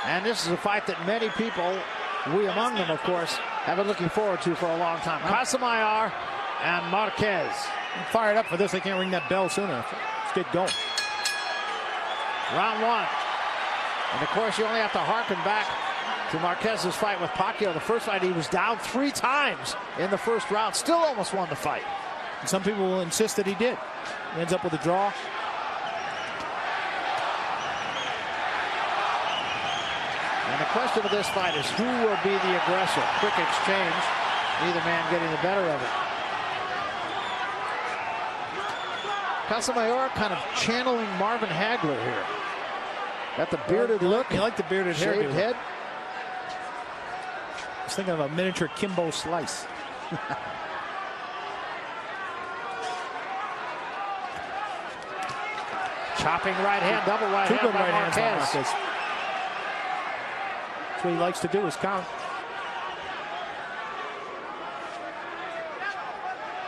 And this is a fight that many people, we among them, of course, have been looking forward to for a long time. Casamayor and Marquez. I'm fired up for this. They can't ring that bell sooner. Let's get going. Round one. And, of course, you only have to harken back to Marquez's fight with Pacquiao. The first fight, he was down 3 times in the first round. Still almost won the fight. And some people will insist that he did. He ends up with a draw. And the question of this fight is who will be the aggressor? Quick exchange. Neither man getting the better of it. Casamayor kind of channeling Marvin Hagler here. Got the bearded look. You like the bearded hair. Shaved head. I was thinking of a miniature Kimbo Slice. Chopping right hand, double right hand. Two good right Marquez. hands on Marquez. That's what he likes to do, is count.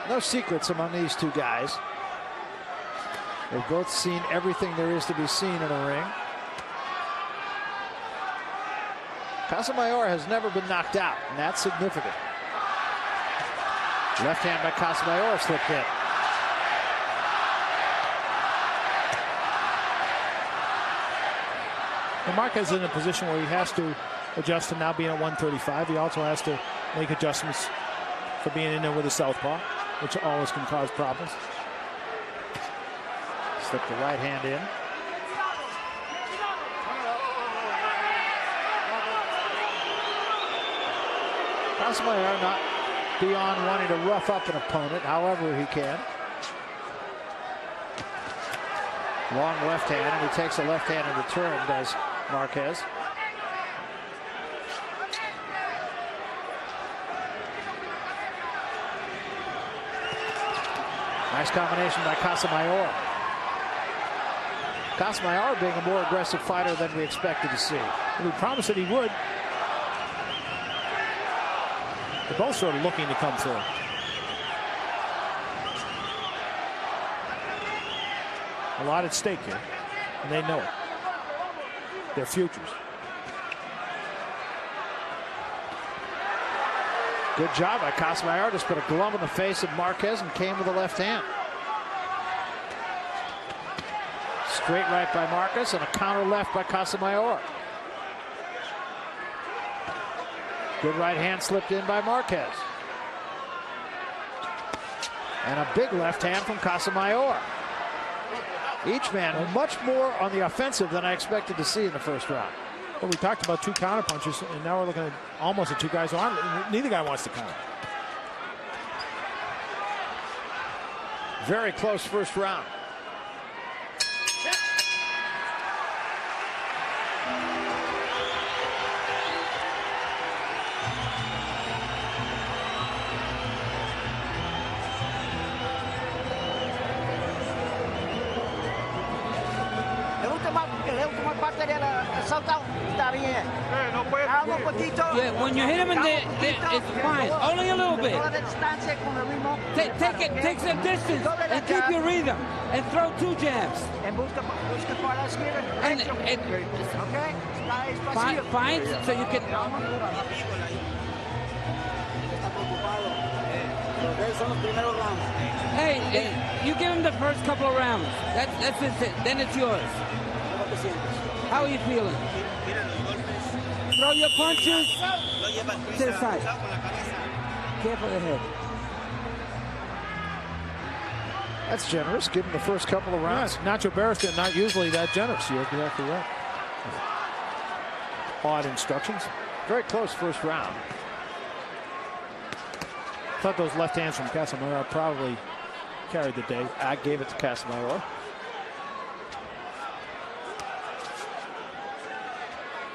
No secrets among these two guys. They've both seen everything there is to be seen in a ring. Casamayor has never been knocked out, and that's significant. Left hand by Casamayor slipped in. Well, Marquez is in a position where he has to adjust to now being at 135. He also has to make adjustments for being in there with a southpaw, which always can cause problems. Slip the right hand in. Casamayor not beyond wanting to rough up an opponent however he can. Long left hand, and he takes a left hand in return, does Marquez. Nice combination by Casamayor. Casamayor being a more aggressive fighter than we expected to see. We promised that he would. They're both sort of looking to come through. A lot at stake here, and they know it. Their futures. Good job by Casamayor. Just put a glove in the face of Marquez and came with the left hand. Straight right by Marquez and a counter left by Casamayor. Good right hand slipped in by Marquez. And a big left hand from Casamayor. Each man much more on the offensive than I expected to see in the first round. Well, we talked about 2 counter punches, and now we're looking at almost at 2 guys who aren't. Neither guy wants to counter. Very close first round. Yeah, when you hit him in there, it's fine. Only a little bit. Take some distance and keep your rhythm and throw 2 jabs. And fine, so you can. Hey, you give him the first couple of rounds. That's it. Then it's yours. How are you feeling? Throw your punches to the side. Careful of the head. That's generous. Give him the first couple of rounds. Yes, Nacho Barrera not usually that generous. You're exactly right. Odd instructions. Very close first round. I thought those left hands from Casamayor probably carried the day. I gave it to Casamayor.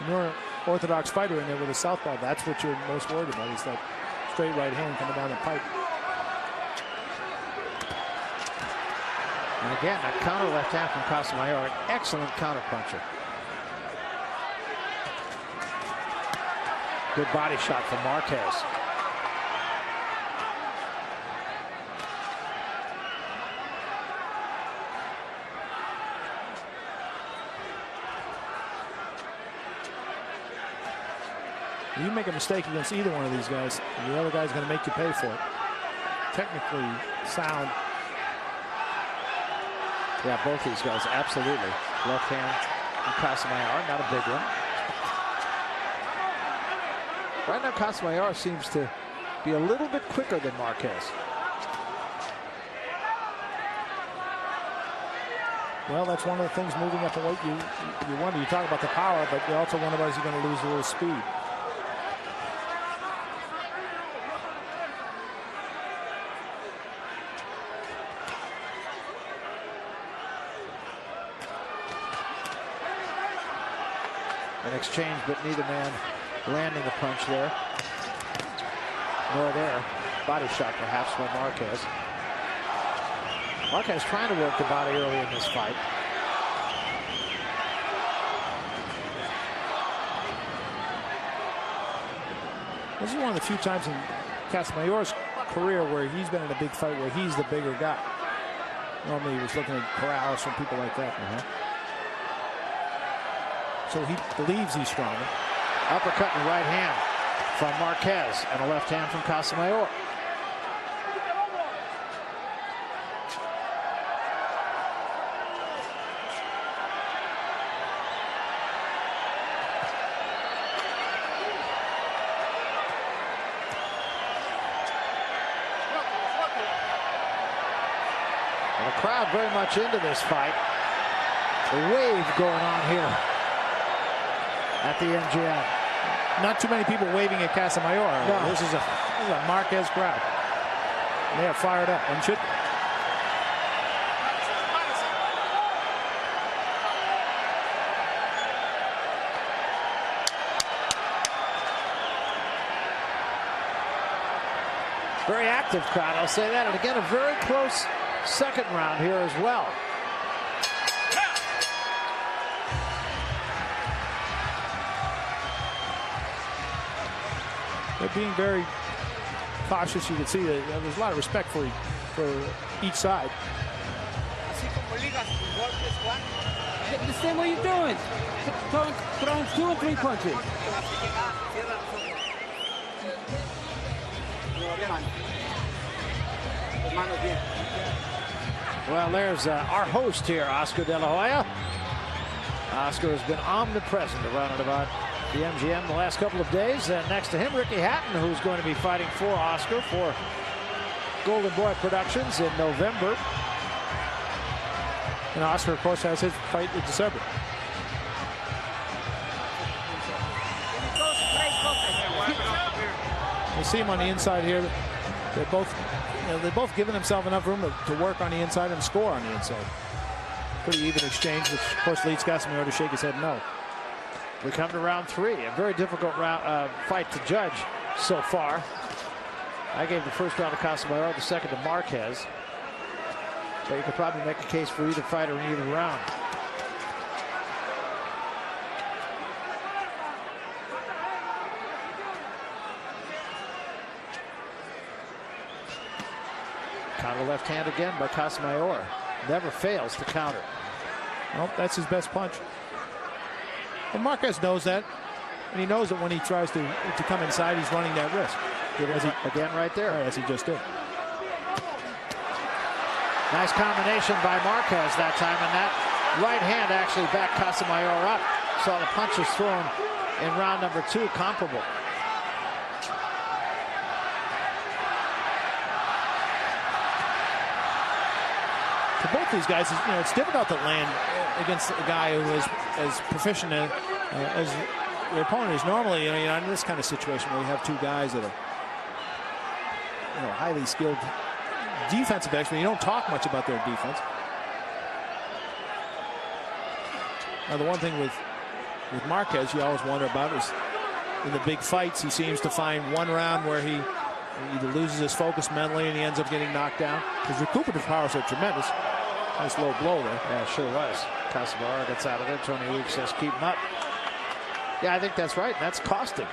You're an orthodox fighter in there with a southpaw. That's what you're most worried about, is that straight right hand coming down the pipe. And again, a counter left hand from Casamayor, an excellent counter puncher. Good body shot from Marquez. You make a mistake against either one of these guys, and the other guy's going to make you pay for it. Technically sound. Yeah, both these guys, absolutely. Left hand on Casamayor, not a big one. Right now, Casamayor seems to be a little bit quicker than Marquez. Well, that's one of the things moving up in weight. You wonder. You talk about the power, but you also wonder, is he going to lose a little speed? An exchange, but neither man landing a punch there. Nor there. Body shot, perhaps, by Marquez. Marquez trying to work the body early in this fight. This is one of the few times in Casamayor's career where he's been in a big fight where he's the bigger guy. Normally he was looking at corrals from people like that. So he believes he's stronger. Uppercut and right hand from Marquez and a left hand from Casamayor. And the crowd very much into this fight. A wave going on here at the MGM. Not too many people waving at Casamayor. No. This is a Marquez crowd. They are fired up and should. Very active crowd, I'll say that. And again, a very close second round here as well. They're being very cautious. You can see that there's a lot of respect for each side. The same way you're doing. Throwing 2 or 3 punches. Well, there's our host here, Oscar De La Hoya. Oscar has been omnipresent around and about the MGM the last couple of days. And next to him, Ricky Hatton, who's going to be fighting for Oscar for Golden Boy Productions in November. And Oscar, of course, has his fight in December. You see him on the inside here. They're both giving themselves enough room to work on the inside and score on the inside. Pretty even exchange, which of course leads Casamayor to shake his head no. We come to round 3, a very difficult fight to judge so far. I gave the first round to Casamayor, the second to Marquez. But you could probably make a case for either fighter in either round. Counter left hand again by Casamayor. Never fails to counter. Well, that's his best punch. And Marquez knows that. And he knows that when he tries to come inside, he's running that risk. Again right there. As he just did. Nice combination by Marquez that time, and that right hand actually backed Casamayor up. Saw the punches thrown in round number 2 comparable. For both these guys, it's difficult to land against a guy who is as proficient as your opponent is normally. In this kind of situation where you have 2 guys that are highly skilled defensive experts, you don't talk much about their defense. Now, the one thing with Marquez you always wonder about is in the big fights, he seems to find one round where he either loses his focus mentally and he ends up getting knocked down. His recuperative powers are tremendous. Nice low blow there. Yeah, it sure was. Casamayor gets out of there. Tony Weeks says keep him up. Yeah, I think that's right. That's costing.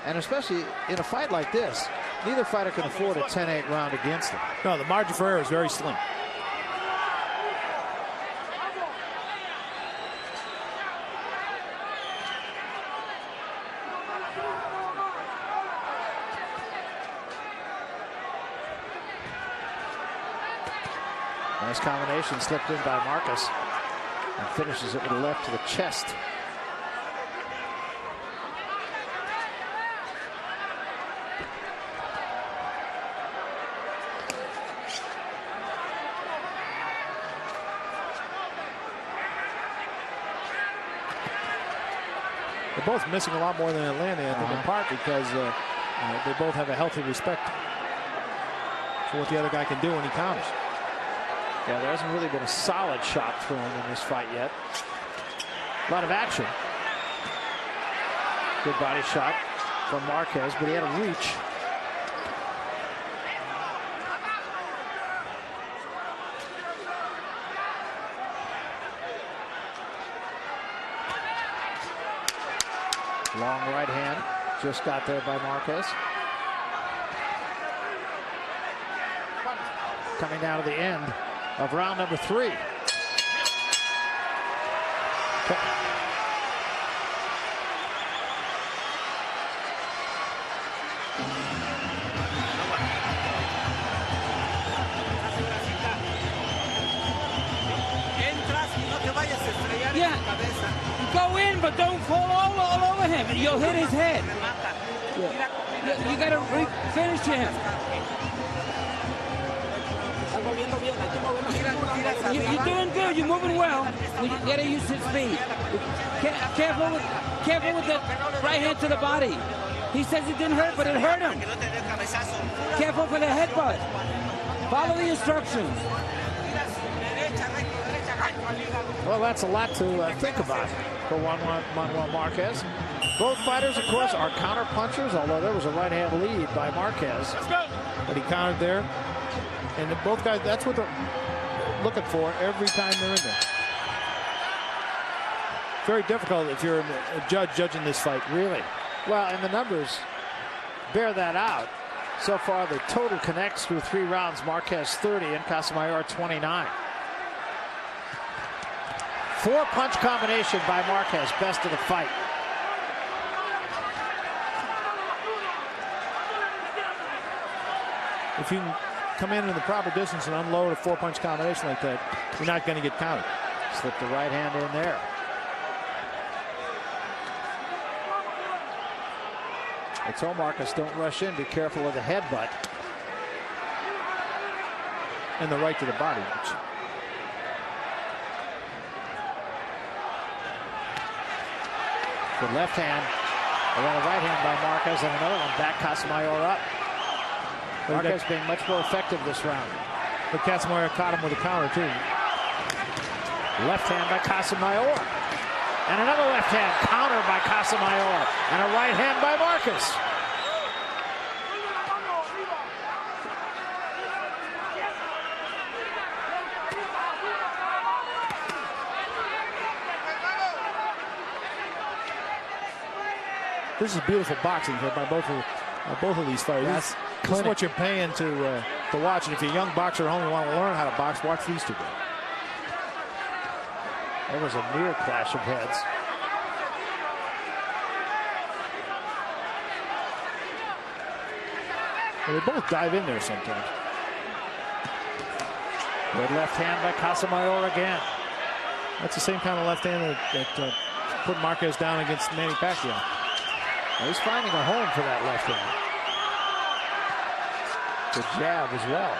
And especially in a fight like this, neither fighter can afford a 10-8 round against him. No, the margin for error is very slim. Nice combination slipped in by Marquez and finishes it with a left to the chest. They're both missing a lot more than Atlanta, I think, in part because they both have a healthy respect for what the other guy can do when he counters. Yeah, there hasn't really been a solid shot thrown in this fight yet. A lot of action. Good body shot from Marquez, but he had a reach. Long right hand, just got there by Marquez. Coming down to the end of round number 3. Yeah, go in, but don't fall all over him. You'll hit his head. Yeah. You got to finish him. You're doing good. You're moving well. You got to use his speed. Careful with the right hand to the body. He says it didn't hurt, but it hurt him. Careful for the headbutt. Follow the instructions. Well, that's a lot to think about for Juan Manuel Marquez. Both fighters, of course, are counter punchers, although there was a right-hand lead by Marquez. But he countered there. And both guys, that's what they're looking for every time they're in there. Very difficult if you're a judge judging this fight. Really? Well, and the numbers bear that out. So far, the total connects through 3 rounds. Marquez 30 and Casamayor 29. 4-punch combination by Marquez, best of the fight. If you can come in the proper distance and unload a 4-punch combination like that, you're not going to get countered. Slip the right hand in there. I told Marquez, don't rush in. Be careful of the headbutt. And the right to the body. Good left hand. And then a right hand by Marquez and another one back Casamayor up. Marquez being much more effective this round. But Casamayor caught him with a counter too. Left hand by Casamayor. And another left hand counter by Casamayor. And a right hand by Marquez. This is beautiful boxing by both of these fighters. This is what you're paying to watch. And if you're a young boxer who only want to learn how to box, watch these two guys. There was a near clash of heads. Well, they both dive in there sometimes. Good left hand by Casamayor again. That's the same kind of left hand that put Marquez down against Manny Pacquiao. Well, he's finding a home for that left hand. Good jab as well.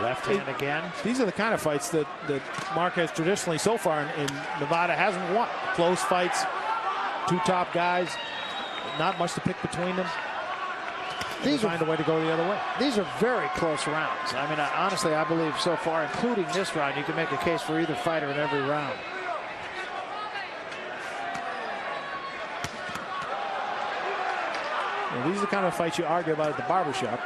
Left hand again. These are the kind of fights that Marquez traditionally so far in Nevada hasn't won. Close fights, 2 top guys, not much to pick between them. These find a way to go the other way. These are very close rounds. I mean, honestly, I believe so far, including this round, you can make a case for either fighter in every round. Well, these are the kind of fights you argue about at the barbershop.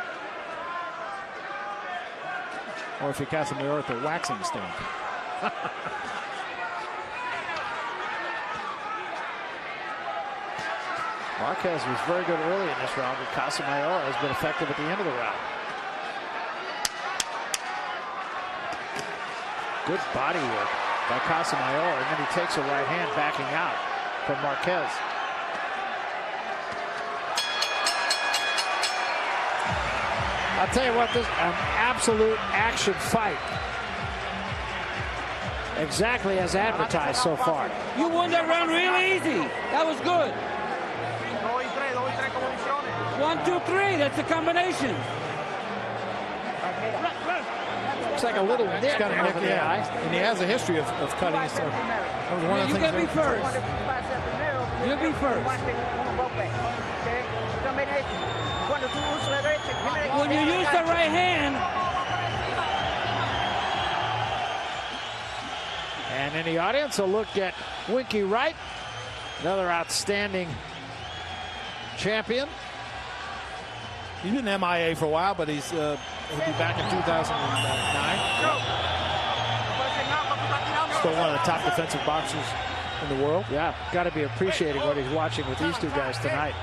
Or if you're Casamayor at the waxing stand. Marquez was very good early in this round, but Casamayor has been effective at the end of the round. Good body work by Casamayor, and then he takes a right hand backing out from Marquez. I'll tell you what, this is an absolute action fight. Exactly as advertised so far. You won that round really easy. That was good. 1, 2, 3. That's a combination. Looks like a little nick got a nick, over the eye. And he has a history of cutting his throat. That was one of the You things can be first. You be first. When you use the right hand. And in the audience, a look at Winky Wright, another outstanding champion. He's been MIA for a while, but he'll be back in 2009. Still one of the top defensive boxers in the world. Yeah, got to be appreciating what he's watching with these two guys tonight.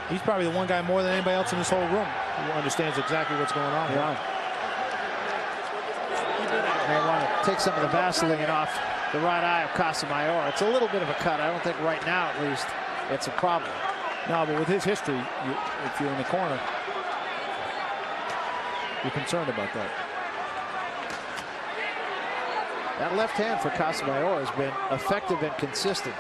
He's probably the one guy more than anybody else in this whole room who understands exactly what's going on. Yeah. They want to take some of the Vaseline off the right eye of Casamayor. It's a little bit of a cut. I don't think right now, at least, it's a problem. No, but with his history, if you're in the corner, you're concerned about that. That left hand for Casamayor has been effective and consistent.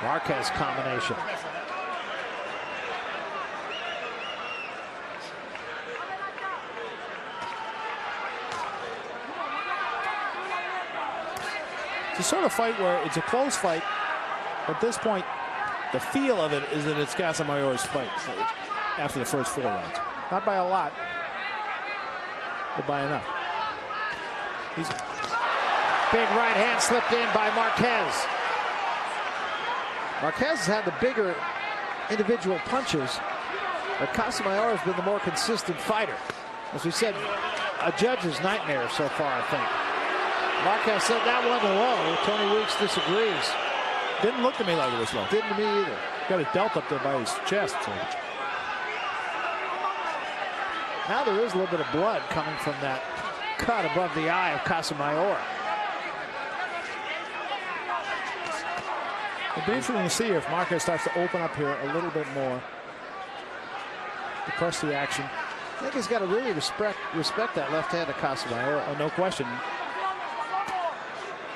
Marquez combination. It's a sort of fight where it's a close fight. At this point, the feel of it is that it's Casamayor's fight after the first 4 rounds. Not by a lot, but by enough. Big right hand slipped in by Marquez. Marquez has had the bigger individual punches, but Casamayor has been the more consistent fighter. As we said, a judge's nightmare so far, I think. Marquez said that one low. Tony Weeks disagrees. Didn't look to me like it was low. Didn't to me either. Got his belt up there by his chest. So. Now there is a little bit of blood coming from that cut above the eye of Casamayor. It'll be interesting to see if Marquez starts to open up here a little bit more, to press the action. I think he's got to really respect that left hand of Casamayor. Oh, no question.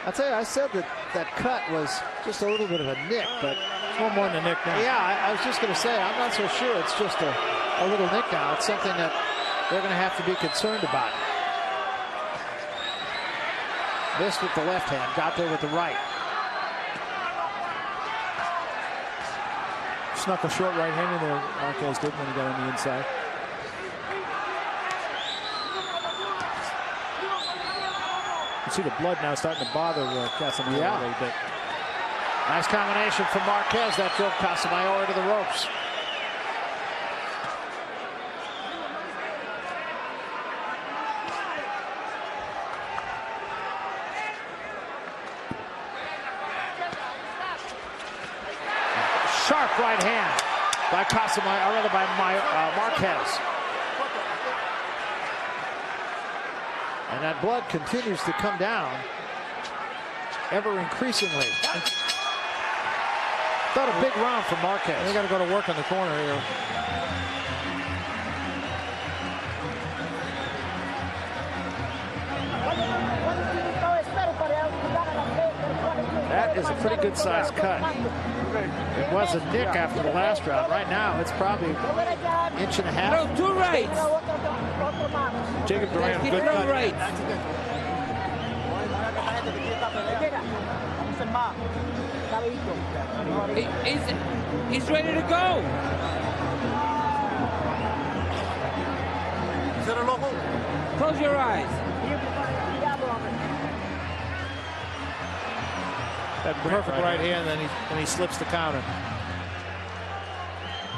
I'll tell you, I said that that cut was just a little bit of a nick, but it's no more than a nick now. Yeah, I was just going to say, I'm not so sure it's just a little nick now. It's something that they're going to have to be concerned about. Missed with the left hand, got there with the right. Snuck a short right hand in there, Marquez did when he got on the inside. You see the blood now starting to bother Casamayor a little bit. Nice combination from Marquez that drove Casamayor into the ropes. Sharp right hand by Casamayor, or rather by Marquez. And that blood continues to come down ever increasingly. Thought a big round for Marquez. They got to go to work on the corner here. That is a pretty good sized cut. It was a nick after the last round. Right now, it's probably an inch and a half. No, 2 rights. Jacob Duran, good cut. Right. He's ready to go. Close your eyes. That perfect right hand, then he slips the counter.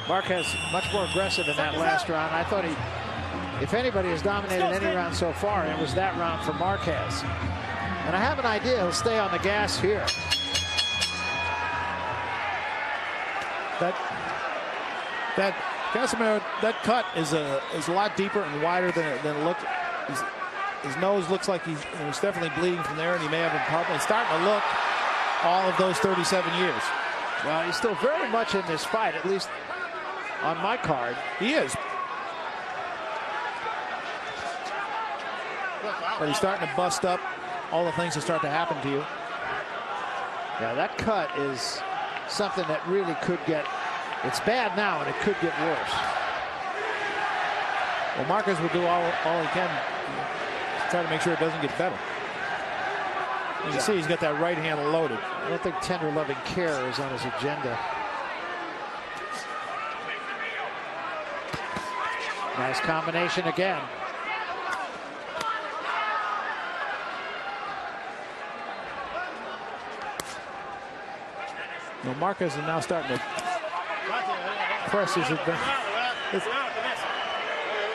Marquez much more aggressive in that last round. I thought he If anybody has dominated any round so far, it was that round for Marquez. And I have an idea he'll stay on the gas here. That Casamayor, that cut is a lot deeper and wider than it looked. His nose looks like he's definitely bleeding from there, and he may have a problem. He's starting to look all of those 37 years. Well, he's still very much in this fight, at least on my card. He is. But he's starting to bust up all the things that start to happen to you. Yeah, that cut is something that really could get, it's bad now and it could get worse. Well, Marquez will do all he can to try to make sure it doesn't get better. You can see he's got that right hand loaded. I don't think tender loving care is on his agenda. Nice combination again. Well, Marquez is now starting to press his advantage.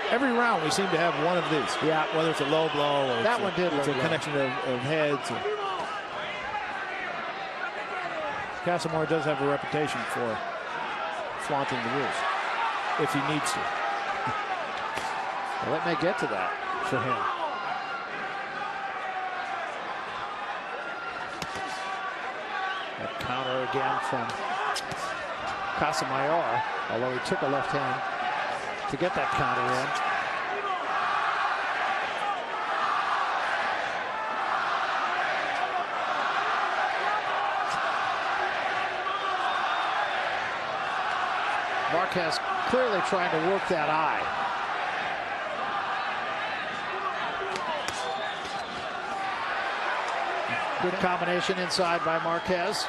Every round we seem to have one of these. Yeah. Whether it's a low blow or that one did it's a low. connection of heads. Casamayor does have a reputation for flaunting the rules if he needs to. Well, it may get to that for him. That counter again from Casamayor, although he took a left hand to get that counter in. Marquez clearly trying to work that eye. Good combination inside by Marquez.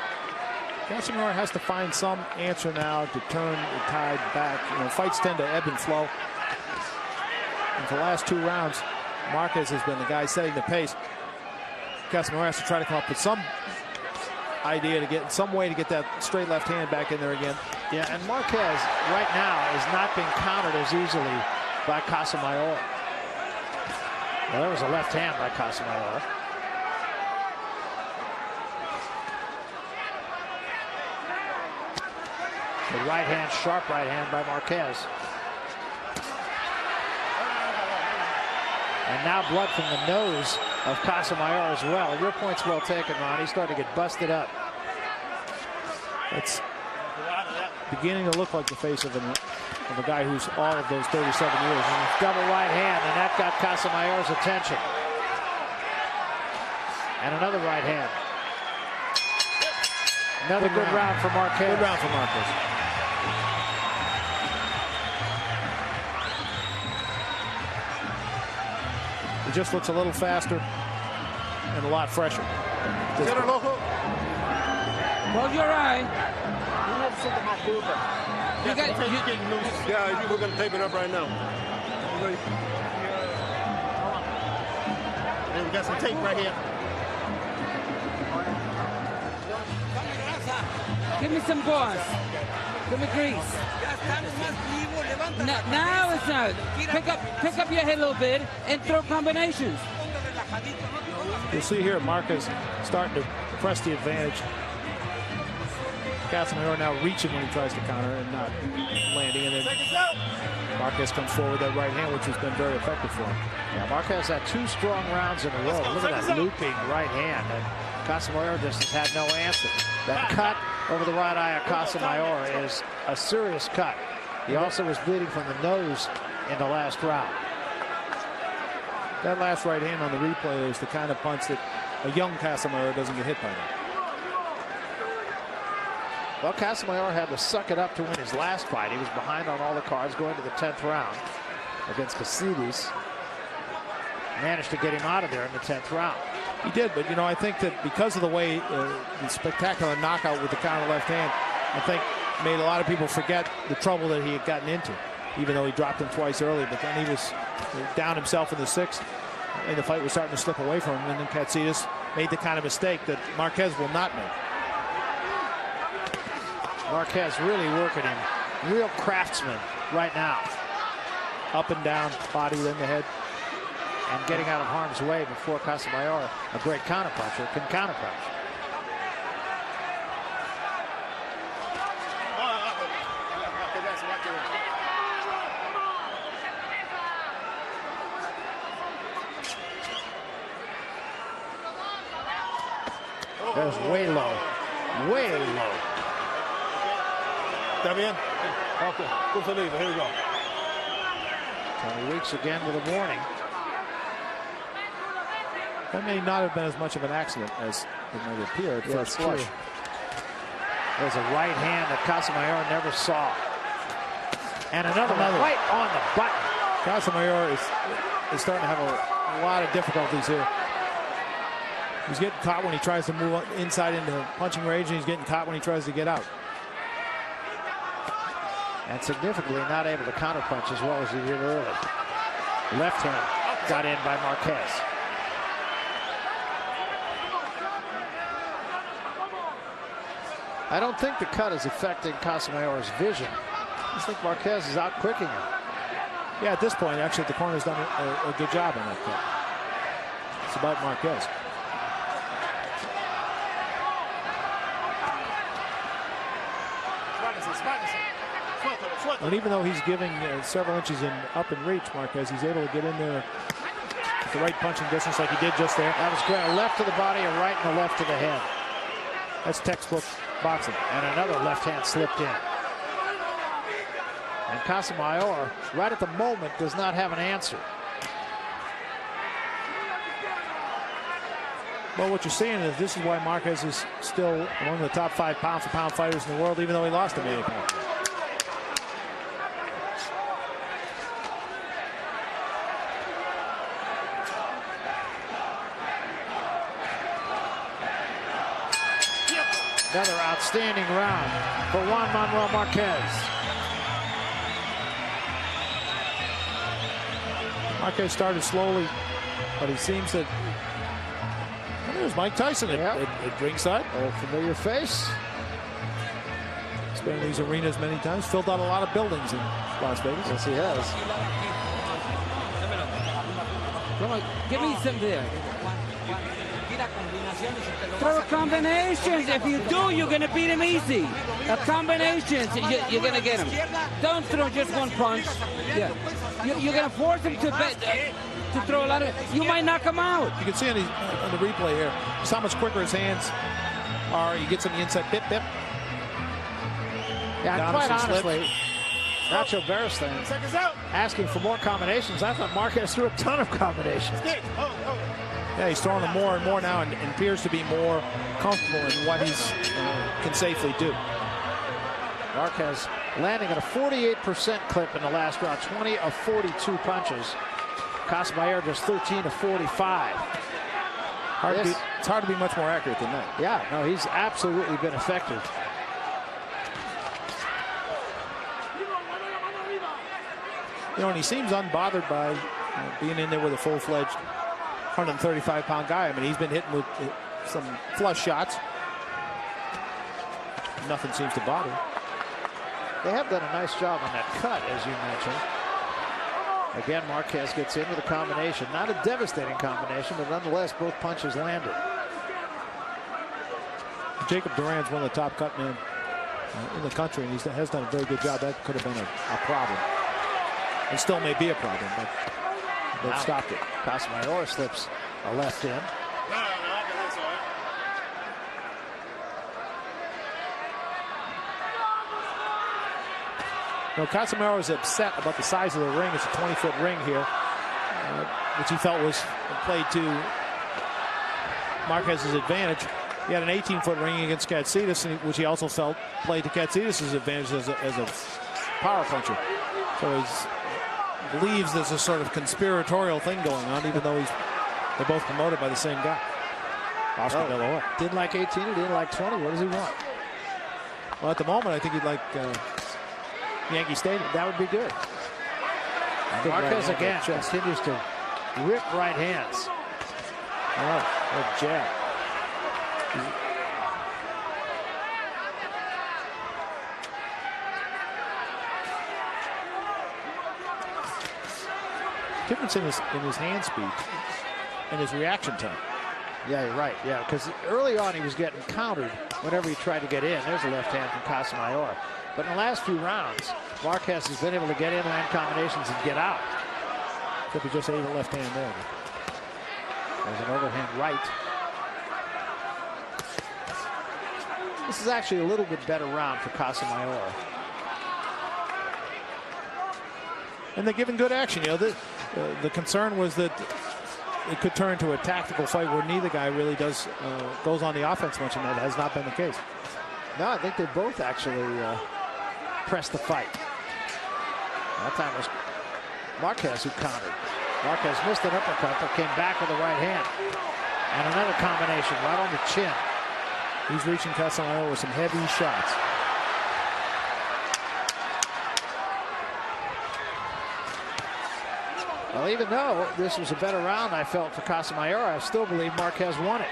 Casamayor has to find some answer now to turn the tide back. You know, fights tend to ebb and flow. And for the last 2 rounds, Marquez has been the guy setting the pace. Casamayor has to try to come up with some idea to get some way to get that straight left hand back in there again. Yeah, and Marquez right now is not being countered as easily by Casamayor. Well, there was a left hand by Casamayor. The right hand, sharp right hand by Marquez. And now blood from the nose of Casamayor as well. Your point's well taken, Ron. He's starting to get busted up. It's beginning to look like the face of a guy who's all of those 37 years. Double right hand, and that got Casamayor's attention. And another right hand. Another good round for Marquez. Good round for Marquez. He just looks a little faster and a lot fresher. Close your eye. Yeah, we're going to tape it up right now. And we got some tape right here. Give me some gauze. Give me grease. Now it's not. Pick up your head a little bit and throw combinations. You'll see here Marquez starting to press the advantage. Casamayor now reaching when he tries to counter and not landing. And then Marquez comes forward with that right hand, which has been very effective for him. Yeah, Marquez had 2 strong rounds in a row. Look at that looping right hand. And Casamayor just has had no answer. That cut over the right eye of Casamayor is a serious cut. He also was bleeding from the nose in the last round. That last right hand on the replay is the kind of punch that a young Casamayor doesn't get hit by that. Well, Casamayor had to suck it up to win his last fight. He was behind on all the cards going to the 10th round against Katsidis. Managed to get him out of there in the 10th round. He did, but, you know, I think that because of the way the spectacular knockout with the counter left hand, I think made a lot of people forget the trouble that he had gotten into, even though he dropped him twice early. But then he was down himself in the 6th, and the fight was starting to slip away from him. And then Katsidis made the kind of mistake that Marquez will not make. Marquez really working him. Real craftsman right now. up and down, body, then the head. And getting out of harm's way before Casamayor, a great counterpuncher, can counterpunch. There's way low. Way low. Está bien? Okay. Good Salido. Here we go. Tony Weeks again with a warning. That may not have been as much of an accident as it might appear at first flush. There's a right hand that Casamayor never saw. And another one right on the button. Casamayor is starting to have a lot of difficulties here. He's getting caught when he tries to move inside into punching range, and he's getting caught when he tries to get out. And significantly not able to counterpunch as well as he did early. Left hand got in by Marquez. I don't think the cut is affecting Casamayor's vision. I just think Marquez is out quicking him. Yeah, at this point, actually, the corner's done a good job on that cut. It's about Marquez. And even though he's giving several inches up in reach, Marquez, he's able to get in there at the right punching distance like he did just there. That was great. A left to the body, a right and a left to the head. That's textbook boxing. And another left hand slipped in. And Casamayor, right at the moment, does not have an answer. Well, what you're seeing is this is why Marquez is still among the top 5 pound-for-pound fighters in the world, even though he lost to Manny. Another outstanding round for Juan Manuel Marquez. Marquez started slowly, but he seems that... There's Mike Tyson at ringside. A familiar face. He's been in these arenas many times. Filled out a lot of buildings in Las Vegas. Yes, he has. Come on, give me some there. Throw combinations. If you do, you're going to beat him easy. Combinations, you're going to get him. Don't throw just one punch. Yeah, you're going to force him to throw a lot of. You might knock him out. You can see on the replay here just how much quicker his hands are. He gets on the inside, bip, bip. Yeah, quite honestly, Nacho Beristain asking for more combinations. I thought Marquez threw a ton of combinations. Yeah, he's throwing them more and more now, and appears to be more comfortable in what he can safely do. Marquez landing at a 48% clip in the last round, 20 of 42 punches. Casamayor just 13 of 45. It's hard to be much more accurate than that. Yeah, no, he's absolutely been effective. You know, and he seems unbothered by being in there with a full-fledged 135-pound guy. I mean, he's been hitting with some flush shots. Nothing seems to bother him. They have done a nice job on that cut, as you mentioned. Again, Marquez gets in with a combination. Not a devastating combination, but nonetheless, both punches landed. Jacob Duran's one of the top cut men in the country, and he has done a very good job. That could have been a problem. And still may be a problem, but they've stopped it. Casamayor slips a left in. No, Casamayor was upset about the size of the ring. It's a 20-foot ring here, which he felt was played to Marquez's advantage. He had an 18-foot ring against Katsidis, which he also felt played to Katsidis' advantage as a power puncher. So he believes there's a sort of conspiratorial thing going on, even though they're both promoted by the same guy. Oscar De La Hoya. Didn't like 18, he didn't like 20. What does he want? Well, at the moment, I think he'd like Yankee Stadium. That would be good. Marquez again continues to rip right hands. Oh, a jab. difference in his hand speed and his reaction time. Yeah, you're right. Yeah, because early on he was getting countered whenever he tried to get in. There's a left hand from Casamayor. But in the last few rounds, Marquez has been able to get in, land combinations, and get out. Except he just ate a left hand there. There's an overhand right. This is actually a little bit better round for Casamayor. And they're giving good action. You know, the concern was that it could turn into a tactical fight where neither guy really goes on the offense much, and that has not been the case. No, I think they both actually pressed the fight. That time was Marquez who countered. Marquez missed an uppercut, but came back with a right hand. And another combination right on the chin. He's reaching Casamayor with some heavy shots. Well, even though this was a better round, I felt, for Casamayor, I still believe Marquez won it.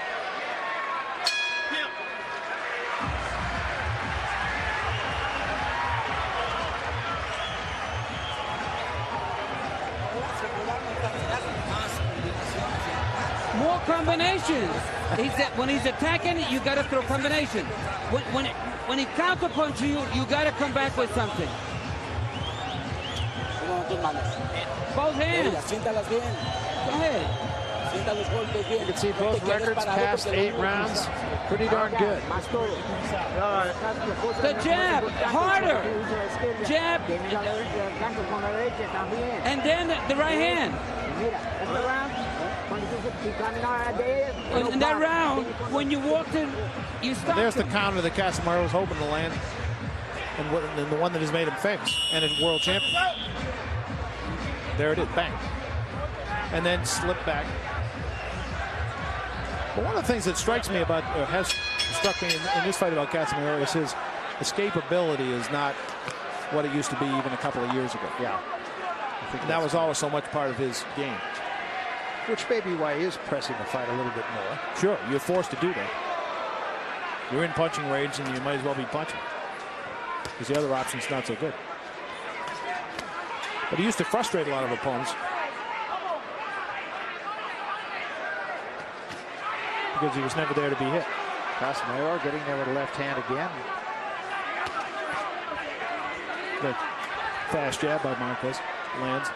More combinations. When he's attacking, you got to throw combination. When he counter punches you, you got to come back with something. Both hands. Go ahead. You can see both records past 8 rounds. Pretty darn good. The jab, harder. Jab. And then the right hand. In that round, when you walked in, you stopped. There's the counter that Casamayor was hoping to land, and the one that has made him famous and a world champion. There it is, bang. And then slip back. But one of the things that strikes me about, or has struck me in this fight about Casamayor, is his escapability is not what it used to be even a couple of years ago. Yeah. And that was always so much part of his game. Which may be why he is pressing the fight a little bit more. Sure, you're forced to do that. You're in punching range and you might as well be punching, because the other option's not so good. But he used to frustrate a lot of opponents because he was never there to be hit. Casamayor getting there with a left hand again. The fast jab by Marquez lands.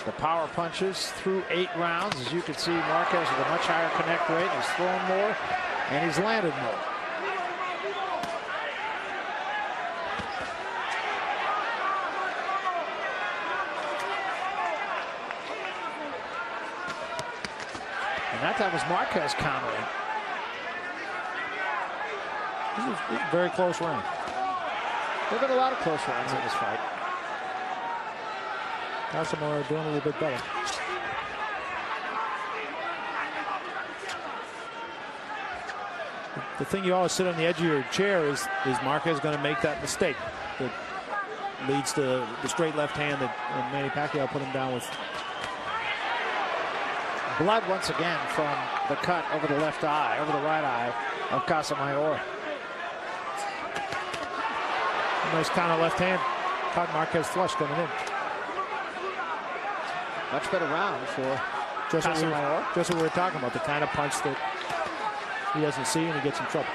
The power punches through 8 rounds. As you can see, Marquez with a much higher connect rate. He's thrown more and he's landed more. And that time was Marquez countering. This is a very close round. There have been a lot of close rounds in this fight. Casamayor doing a little bit better. The thing you always sit on the edge of your chair is Marquez going to make that mistake that leads to the straight left hand that Manny Pacquiao put him down with. Blood once again from the cut over the left eye, over the right eye of Casamayor. Nice counter left hand. Caught Marquez flush coming in. Much better round for Casamayor. Just what we were talking about, the kind of punch that he doesn't see and he gets in trouble.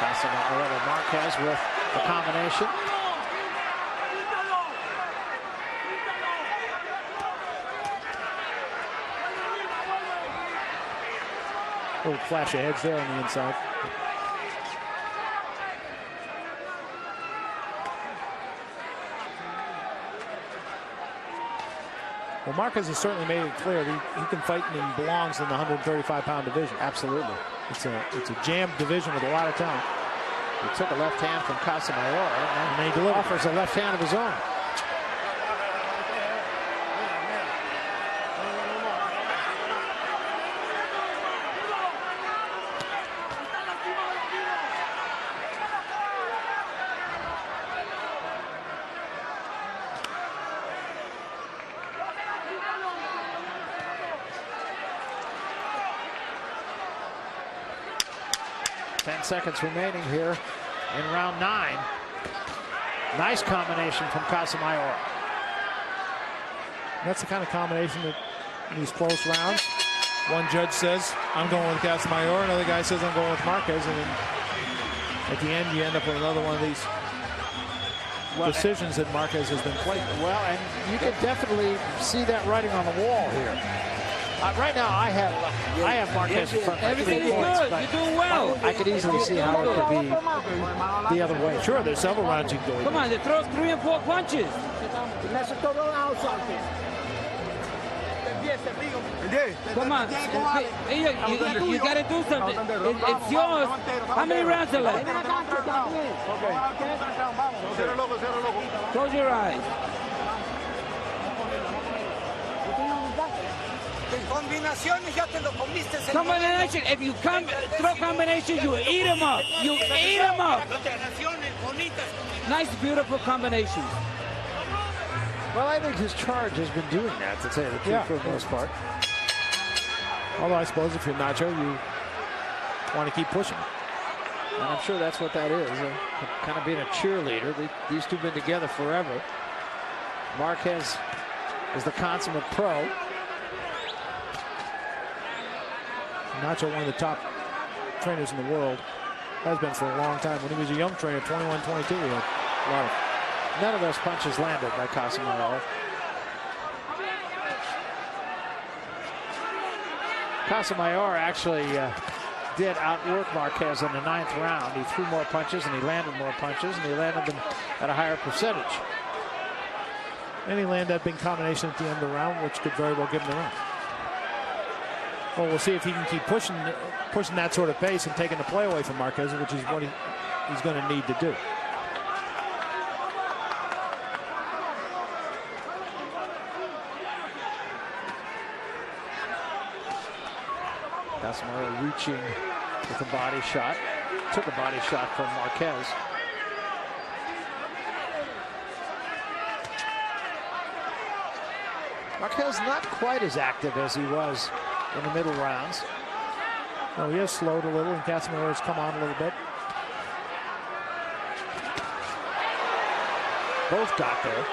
Casamayor, Marquez with the combination. A little flash of edge there on the inside. Well, Marquez has certainly made it clear he can fight and belongs in the 135-pound division. Absolutely. It's a jammed division with a lot of talent. He took a left hand from Casamayor and he offers a left hand of his own. Seconds remaining here in round 9. Nice combination from Casamayor. That's the kind of combination that in these close rounds, one judge says, I'm going with Casamayor, another guy says, I'm going with Marquez, and then at the end, you end up with another one of these decisions that Marquez has been playing. Well, and you can definitely see that writing on the wall here. Right now, I have Marquez in front. Everything is good. You're doing well. I could easily see how it could be the other way. Sure, there's several rounds you can go. Come on, they throw 3 and 4 punches. Come on. Hey, you got to do something. It's yours. How many rounds are left? Close your eyes. Combination. If you throw combinations, you eat them up. You eat them up. Nice, beautiful combinations. Well, I think his charge has been doing that, to tell you the truth, for the most part. Although I suppose if you're Nacho, you want to keep pushing. And I'm sure that's what that is. Kind of being a cheerleader. These two have been together forever. Marquez is the consummate pro. Nacho, one of the top trainers in the world, has been for a long time. When he was a young trainer, 21, 22, he had a lot of. None of those punches landed by Casamayor. Casamayor actually did outwork Marquez in the 9th round. He threw more punches and he landed more punches, and he landed them at a higher percentage. And he landed that big combination at the end of the round, which could very well give him the round. Well, we'll see if he can keep pushing that sort of pace and taking the play away from Marquez, which is what he's going to need to do. Casamayor reaching with a body shot. Took a body shot from Marquez. Marquez not quite as active as he was in the middle rounds. Well, he has slowed a little, and Casamayor has come on a little bit. Both got there.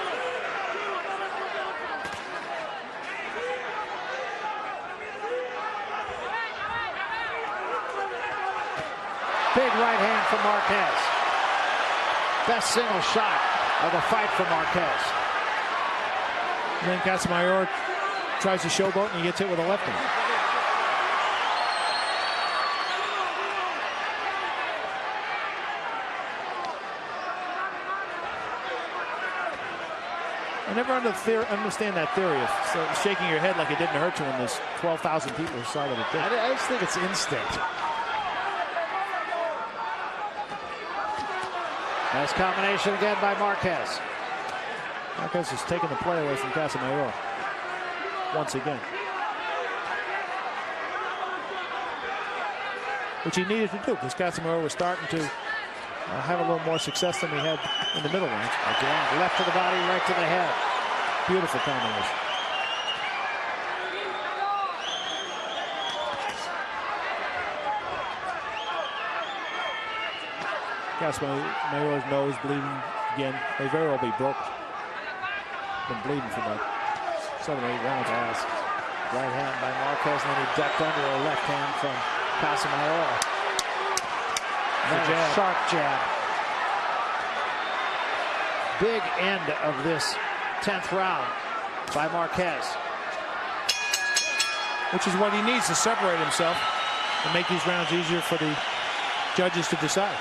Big right hand from Marquez. Best single shot of the fight for Marquez. And then Casamayor tries to showboat, and he gets hit with a left hand. I never understand that theory of shaking your head like it didn't hurt you when there's 12,000 people who saw that it did. I just think it's instinct. Nice combination again by Marquez. Marquez is taking the play away from Casamayor once again, which he needed to do because Casamayor was starting to have a little more success than he had in the middle range. Again, left to the body, right to the head. Beautiful combination. Casamayor's nose bleeding again. May very well be broke. Been bleeding for about 7 or 8 rounds. Right hand by Marquez, and then he ducked under a left hand from Casamayor. Jab. Sharp jab. Big end of this 10th round by Marquez. Which is what he needs to separate himself and make these rounds easier for the judges to decide.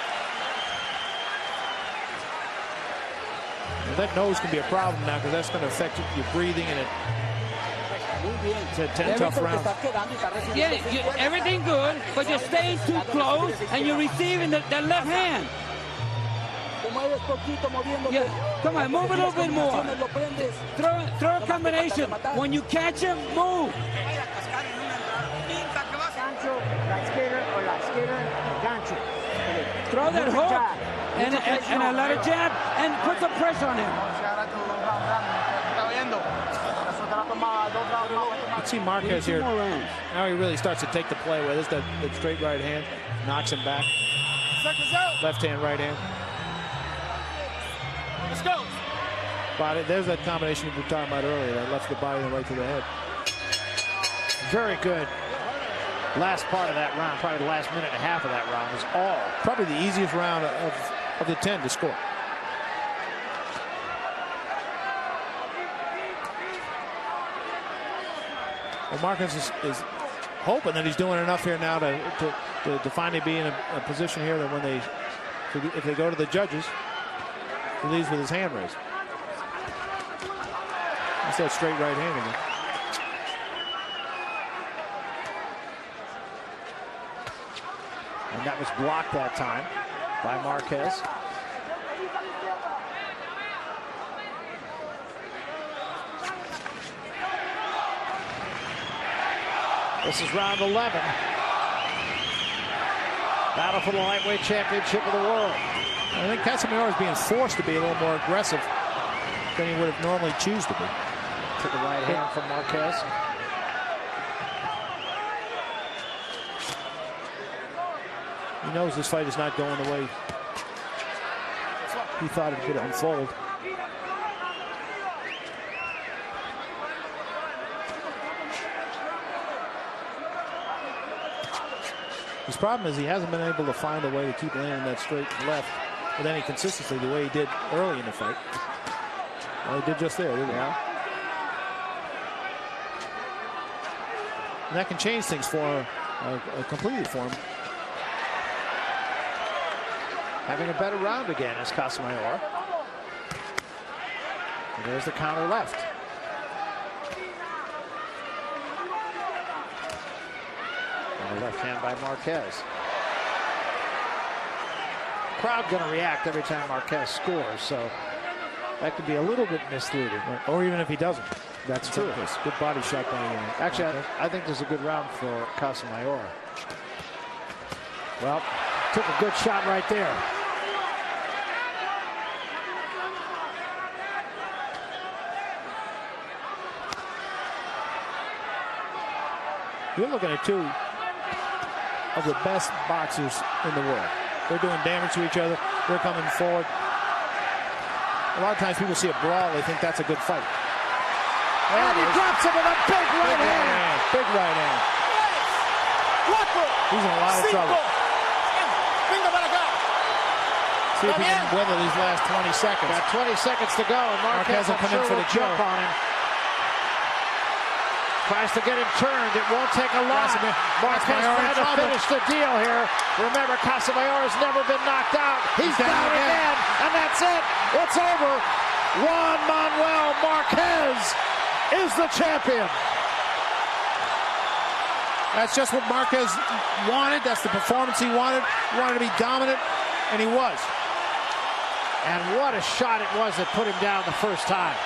That nose can be a problem now because that's going to affect your breathing, and it's a 10 tough round. Yeah, everything good, but you're staying too close and you're receiving the left hand. Yeah, come on, move a little bit more. Throw a combination. When you catch him, move. Throw that hook and a lot of jab and put some pressure on him. Let's see Marquez here. Now he really starts to take the play away. There's that straight right hand, knocks him back. Left hand, right hand. Let's go. Body. There's that combination we were talking about earlier. That left the body and right to the head. Very good. Last part of that round, probably the last minute and a half of that round, was all. Probably the easiest round of the 10 to score. Well, Marquez is hoping that he's doing enough here now to finally be in a position here that when if they go to the judges, he leaves with his hand raised. That's that straight right hand again. And that was blocked that time by Marquez. This is round 11. Battle for the lightweight championship of the world. I think Casamayor is being forced to be a little more aggressive than he would have normally choose to be. To the right hand from Marquez. He knows this fight is not going the way he thought it would unfold. His problem is he hasn't been able to find a way to keep landing that straight left with any consistency the way he did early in the fight. Well, he did just there, didn't he? Yeah. And that can change things for completely for him. Having a better round again is Casamayor. And there's the counter left. And the left hand by Marquez. Crowd going to react every time Marquez scores, so that could be a little bit misleading. Or even if he doesn't. That's true. Good body shot by Actually, I think this is a good round for Casamayor. Well, took a good shot right there. You're looking at two of the best boxers in the world. They're doing damage to each other. They're coming forward. A lot of times people see a brawl, they think that's a good fight. And he drops him with a big right hand. Big right hand. He's in a lot of trouble. See if he can weather these last 20 seconds. Got 20 seconds to go, and Marquez will come in for the jump on him. Tries to get him turned. It won't take a lot. Marquez trying to finish the deal here. Remember, Casamayor has never been knocked out. He's down again, and that's it. It's over. Juan Manuel Marquez is the champion. That's just what Marquez wanted. That's the performance he wanted. He wanted to be dominant, and he was. And what a shot it was that put him down the first time.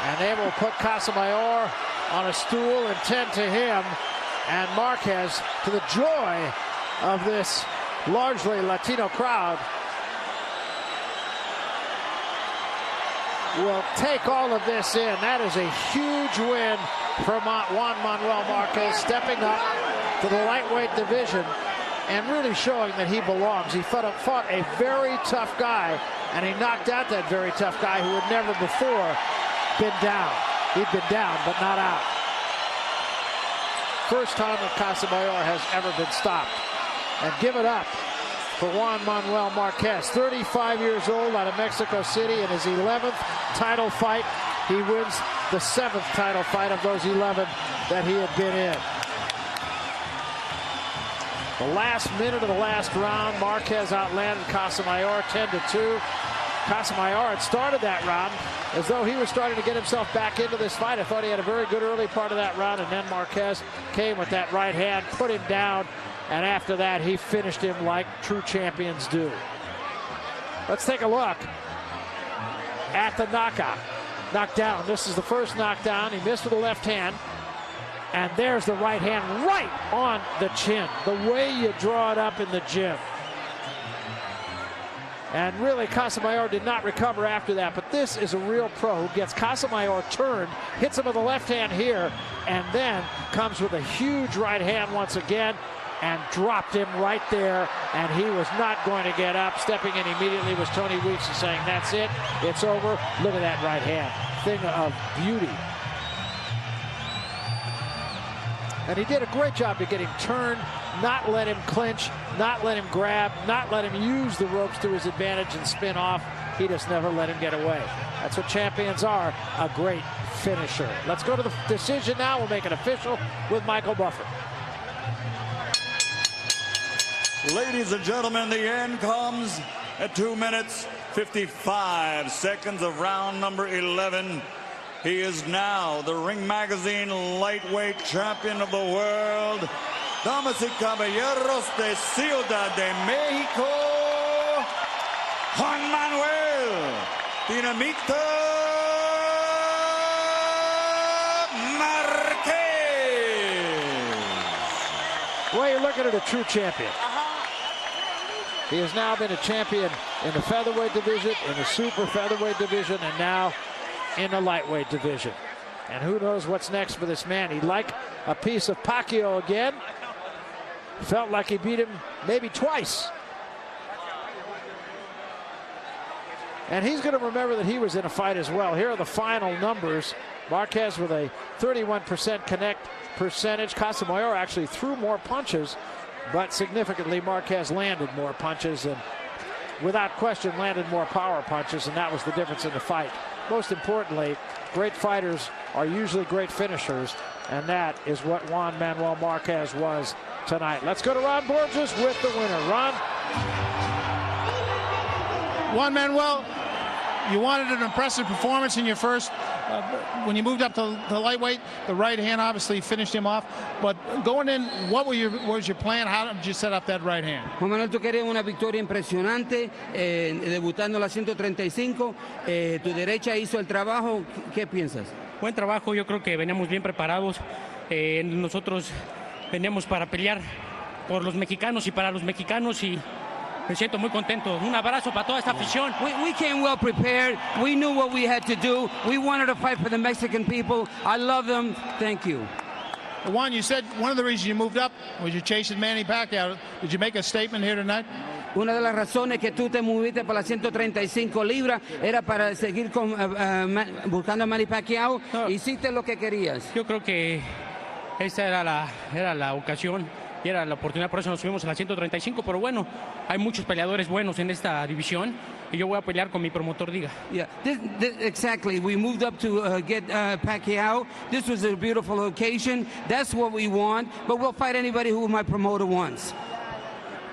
And they will put Casamayor on a stool and tend to him. And Marquez, to the joy of this largely Latino crowd, will take all of this in. That is a huge win for Juan Manuel Marquez, stepping up to the lightweight division and really showing that he belongs. He fought a very tough guy, and he knocked out that very tough guy who had never before been down. He'd been down, but not out. First time that Casamayor has ever been stopped. And give it up for Juan Manuel Marquez, 35 years old, out of Mexico City, in his 11th title fight. He wins the 7th title fight of those 11 that he had been in. The last minute of the last round, Marquez outlanded Casamayor 10-2. Casamayor had started that round as though he was starting to get himself back into this fight. I thought he had a very good early part of that round, and then Marquez came with that right hand, put him down, and after that, he finished him like true champions do. Let's take a look at the knockout. Knockdown. This is the first knockdown. He missed with the left hand. And there's the right hand right on the chin. The way you draw it up in the gym. And really, Casamayor did not recover after that. But this is a real pro who gets Casamayor turned, hits him with the left hand here, and then comes with a huge right hand once again. and dropped him right there, and he was not going to get up. Stepping in immediately was Tony Weeks and saying, that's it, it's over. Look at that right hand. Thing of beauty. And he did a great job to get him turned, not let him clinch, not let him grab, not let him use the ropes to his advantage and spin off. He just never let him get away. That's what champions are, a great finisher. Let's go to the decision now. We'll make it official with Michael Buffer. Ladies and gentlemen, the end comes at 2 minutes, 55 seconds of round number 11. He is now the Ring Magazine lightweight champion of the world. Damas y caballeros de Ciudad de Mexico, Juan Manuel Dinamita Marquez. Well, you're looking at a true champion. He has now been a champion in the featherweight division, in the super featherweight division, and now in the lightweight division. And who knows what's next for this man. He'd like a piece of Pacquiao again. Felt like he beat him maybe twice. And he's going to remember that he was in a fight as well. Here are the final numbers. Marquez with a 31% connect percentage. Casamayor actually threw more punches, but significantly Marquez landed more punches and without question landed more power punches, and that was the difference in the fight. Most importantly, great fighters are usually great finishers, and that is what Juan Manuel Marquez was tonight. Let's go to Ron Borges with the winner. Ron? Juan Manuel, you wanted an impressive performance in your first. When you moved up to lightweight, the right hand obviously finished him off. But going in, what was your plan? How did you set up that right hand? Juan Manuel, tú querías una victoria impresionante, debutando a la 135. Tu derecha hizo el trabajo. ¿Qué piensas? Buen trabajo, yo creo que veníamos bien preparados. Nosotros veníamos para pelear por los mexicanos y para los mexicanos, y me siento muy contento. Un abrazo para toda esta afición. We came well prepared. We knew what we had to do. We wanted to fight for the Mexican people. I love them. Thank you. Juan, you said one of the reasons you moved up was you're chasing Manny Pacquiao. Did you make a statement here tonight? Una de las razones que tú te moviste para las 135 libras era para seguir buscando a Manny Pacquiao. No. Hiciste lo que querías. Yo creo que esta era la ocasión y era la oportunidad, por eso nos subimos a la 135, pero bueno, hay muchos peleadores buenos en esta división y yo voy a pelear con mi promotor diga. Yeah, exactly. We moved up to get Pacquiao. This was a beautiful occasion. That's what we want, but we'll fight anybody who my promoter wants.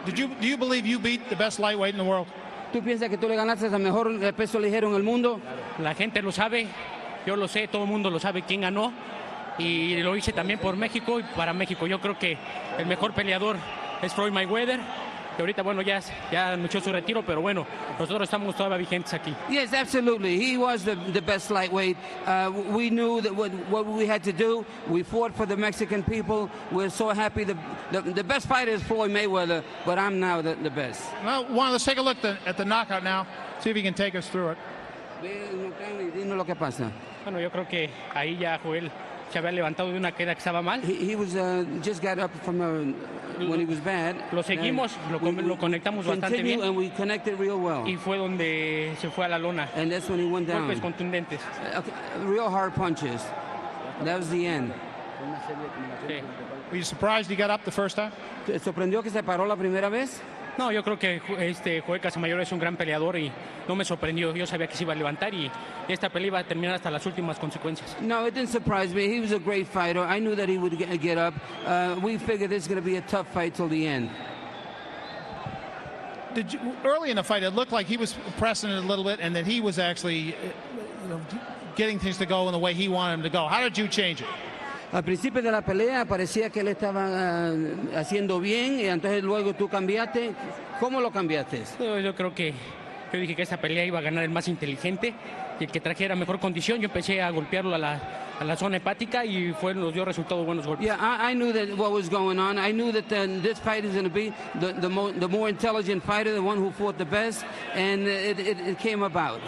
Do you believe you beat the best lightweight in the world? ¿Tú piensas que tú le ganaste al mejor peso ligero en el mundo? La gente lo sabe, yo lo sé, todo el mundo lo sabe quién ganó, y lo hice también por México y para México. Yo creo que el mejor peleador es Floyd Mayweather, que ahorita, bueno, ya anunció su retiro, pero bueno, nosotros estamos todavía vigentes aquí. Yes, absolutely. He was the best lightweight. We knew that what we had to do. We fought for the Mexican people. We're so happy. The best fighter is Floyd Mayweather, but I'm now the best. Well, Juan, let's take a look at the knockout now. See if you can take us through it. Dinos lo que pasa. Bueno, yo creo que ahí ya Joel se había levantado de una queda que estaba mal. He was just got up from when he was bad. Lo seguimos, lo conectamos bastante bien. And we connected real well. Y fue donde se fue a la lona. And that's when he went down. Golpes contundentes. Real hard punches. That was the end. Sí. Were you surprised he got up the first time? ¿Te sorprendió que se paró la primera vez? No, yo creo que Joel Casamayor es un gran peleador y no me sorprendió. Yo sabía que se iba a levantar y esta pelea iba a terminar hasta las últimas consecuencias. No, it didn't surprise me. He was a great fighter. I knew that he would get up. We figured this is going to be a tough fight till the end. Early in the fight, it looked like he was pressing it a little bit and that he was actually getting things to go in the way he wanted them to go. How did you change it? Al principio de la pelea parecía que él estaba haciendo bien y entonces luego tú cambiaste. ¿Cómo lo cambiaste? Yo creo que yo dije que esta pelea iba a ganar el más inteligente y el que trajera mejor condición. Yo empecé a golpearlo a la zona hepática y nos dio resultados buenos golpes. Yeah, I knew that what was going on. I knew that this fight is going to be the more intelligent fighter, the one who fought the best, and it came about.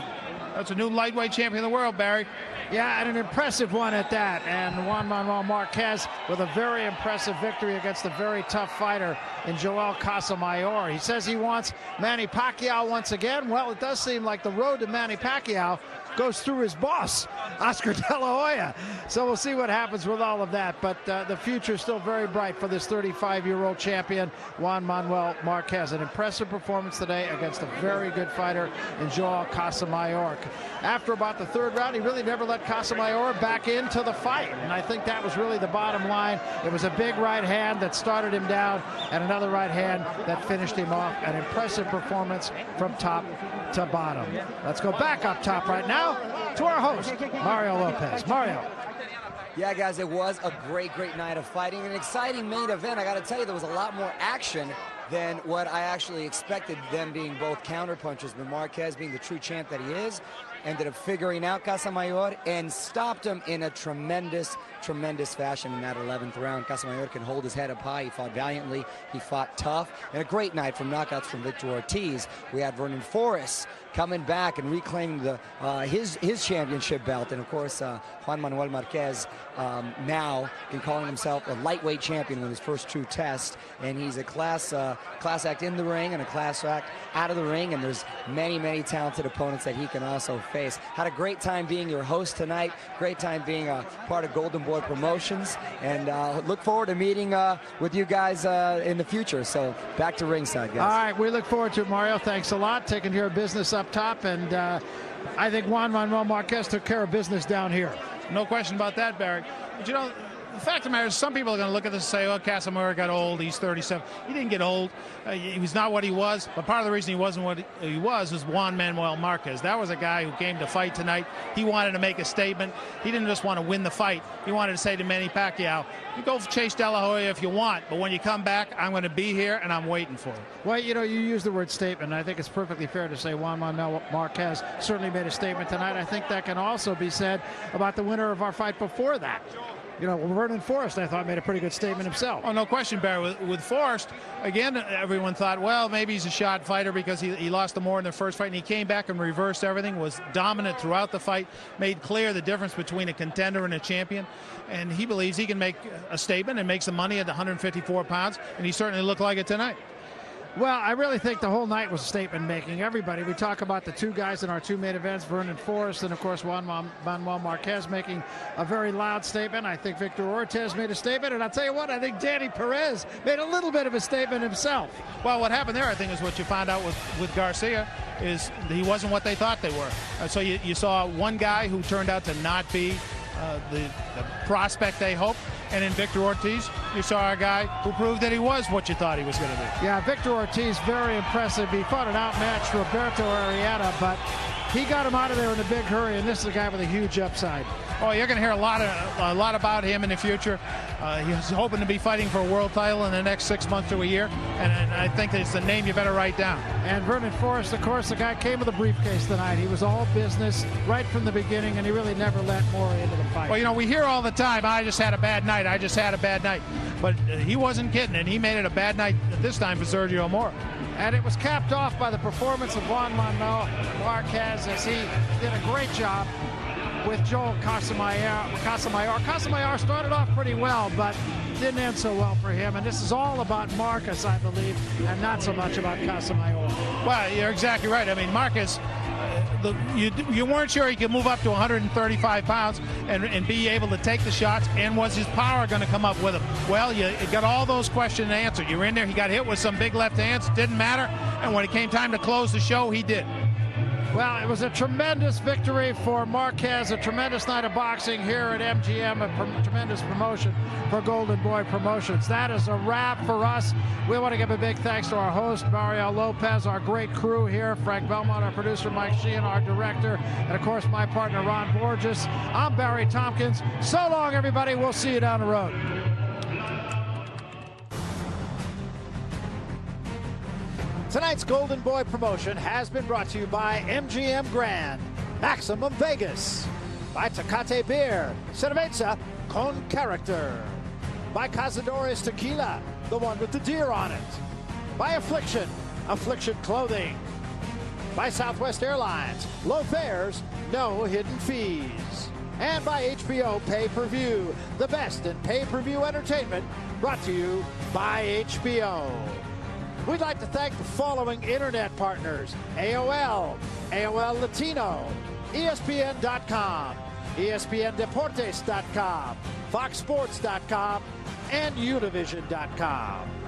That's a new lightweight champion of the world, Barry. Yeah, and an impressive one at that. And Juan Manuel Marquez with a very impressive victory against a very tough fighter in Joel Casamayor. He says he wants Manny Pacquiao once again. Well, it does seem like the road to Manny Pacquiao goes through his boss, Oscar De La Hoya. So we'll see what happens with all of that. But the future is still very bright for this 35-year-old champion, Juan Manuel Marquez. An impressive performance today against a very good fighter in Joel Casamayor. After about the third round, he really never let Casamayor back into the fight. And I think that was really the bottom line. It was a big right hand that started him down and another right hand that finished him off. An impressive performance from top to bottom. Let's go back up top right now to our host, Mario Lopez. Mario. Yeah, guys, it was a great night of fighting. An exciting main event. I got to tell you, there was a lot more action than what I actually expected, them being both counterpunchers. But Marquez, being the true champ that he is, ended up figuring out Casamayor and stopped him in a tremendous fashion in that 11th round. Casamayor can hold his head up high. He fought valiantly. He fought tough. And a great night from knockouts from Victor Ortiz. We had Vernon Forrest coming back and reclaiming the his championship belt. And, of course, Juan Manuel Marquez now in calling himself a lightweight champion with his first true test. And he's a class act in the ring and a class act out of the ring. And there's many talented opponents that he can also face. Had a great time being your host tonight. Great time being a part of Golden Boy Promotions. And look forward to meeting with you guys in the future. So back to ringside, guys. All right, we look forward to it, Mario. Thanks a lot. Taking care of business up top. And I think Juan Manuel Marquez took care of business down here. No question about that, Barry. But you know, the fact of the matter is, some people are going to look at this and say, oh, Casamayor got old, he's 37. He didn't get old. He was not what he was. But part of the reason he wasn't what he was Juan Manuel Marquez. That was a guy who came to fight tonight. He wanted to make a statement. He didn't just want to win the fight. He wanted to say to Manny Pacquiao, you go chase De La Hoya if you want, but when you come back, I'm going to be here and I'm waiting for it. Well, you know, you use the word statement. I think it's perfectly fair to say Juan Manuel Marquez certainly made a statement tonight. I think that can also be said about the winner of our fight before that. You know, Vernon Forrest, I thought, made a pretty good statement himself. Oh, no question, Barry. With Forrest, again, everyone thought, well, maybe he's a shot fighter because he lost the more in the first fight, and he came back and reversed everything, was dominant throughout the fight, made clear the difference between a contender and a champion, and he believes he can make a statement and make some money at 154 pounds, and he certainly looked like it tonight. Well, I really think the whole night was statement making. Everybody, we talk about the two guys in our two main events, Vernon Forrest and, of course, Juan Manuel Marquez making a very loud statement. I think Victor Ortiz made a statement, and I'll tell you what, I think Danny Perez made a little bit of a statement himself. Well, what happened there, I think, is what you found out with Garcia, is he wasn't what they thought they were. So you saw one guy who turned out to not be the prospect they hoped. And in Victor Ortiz, you saw a guy who proved that he was what you thought he was going to be. Yeah, Victor Ortiz, very impressive. He fought an outmatched Roberto Arietta, but he got him out of there in a big hurry, and this is a guy with a huge upside. Oh, you're going to hear a lot about him in the future. He's hoping to be fighting for a world title in the next 6 months to a year, and I think it's the name you better write down. And Vernon Forrest, of course, the guy came with a briefcase tonight. He was all business right from the beginning, and he really never let more into the fight. Well, you know, we hear all the time, I just had a bad night, I just had a bad night. But he wasn't kidding, and he made it a bad night this time for Sergio Mora. And it was capped off by the performance of Juan Manuel Marquez as he did a great job with Joel Casamayor. Casamayor started off pretty well, but didn't end so well for him. And this is all about Marquez, I believe, and not so much about Casamayor. Well, you're exactly right. I mean, Marquez, you weren't sure he could move up to 135 pounds and be able to take the shots, and was his power going to come up with him? Well, you got all those questions answered. You were in there, he got hit with some big left hands, didn't matter, and when it came time to close the show, he did. Well, it was a tremendous victory for Marquez, a tremendous night of boxing here at MGM, a tremendous promotion for Golden Boy Promotions. That is a wrap for us. We want to give a big thanks to our host, Mario Lopez, our great crew here, Frank Belmont, our producer, Mike Sheehan, our director, and, of course, my partner, Ron Borges. I'm Barry Tompkins. So long, everybody. We'll see you down the road. Tonight's Golden Boy promotion has been brought to you by MGM Grand, Maximum Vegas, by Tecate Beer, Cerveza con Character, by Cazadores Tequila, the one with the deer on it, by Affliction, Affliction Clothing, by Southwest Airlines, low fares, no hidden fees, and by HBO Pay-Per-View, the best in pay-per-view entertainment, brought to you by HBO. We'd like to thank the following internet partners: AOL, AOL Latino, ESPN.com, ESPNDeportes.com, FoxSports.com, and Univision.com.